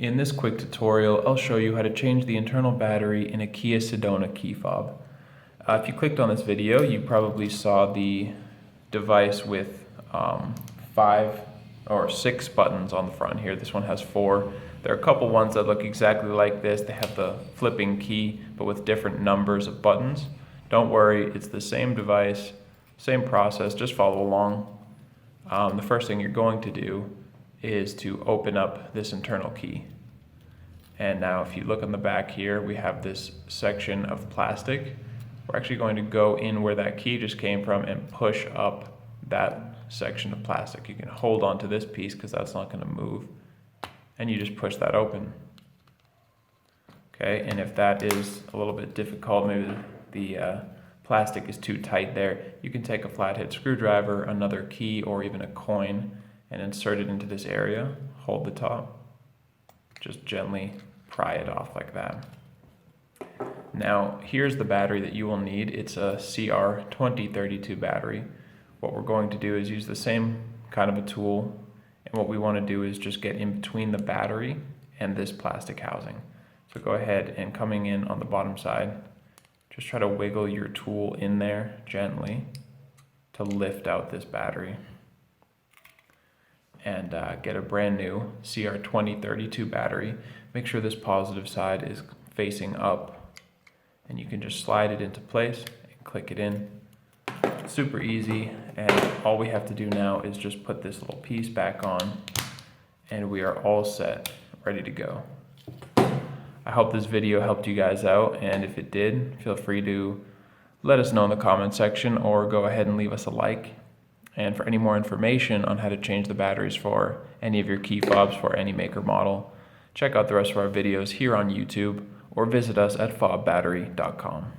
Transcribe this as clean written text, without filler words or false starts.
In this quick tutorial, I'll show you how to change the internal battery in a Kia Sedona key fob. If you clicked on this video, you probably saw the device with 5 or 6 buttons on the front here. This one has 4. There are a couple ones that look exactly like this. They have the flipping key, but with different numbers of buttons. Don't worry, it's the same device, same process, just follow along. The first thing you're going to do is to open up this internal key. And now if you look on the back here, we have this section of plastic. We're actually going to go in where that key just came from and push up that section of plastic. You can hold on to this piece because that's not going to move. And you just push that open. Okay, and if that is a little bit difficult, maybe the plastic is too tight there, you can take a flathead screwdriver, another key, or even a coin and insert it into this area. Hold the top. Just gently pry it off like that. Now, here's the battery that you will need. It's a CR2032 battery. What we're going to do is use the same kind of a tool, and what we want to do is just get in between the battery and this plastic housing. So go ahead and coming in on the bottom side, just try to wiggle your tool in there gently to lift out this battery. And get a brand new CR2032 battery. Make sure this positive side is facing up, and you can just slide it into place and click it in. Super easy, and all we have to do now is just put this little piece back on, and we are all set, ready to go. I hope this video helped you guys out, and if it did, feel free to let us know in the comment section or go ahead and leave us a like. And for any more information on how to change the batteries for any of your key fobs for any maker model, check out the rest of our videos here on YouTube or visit us at fobbattery.com.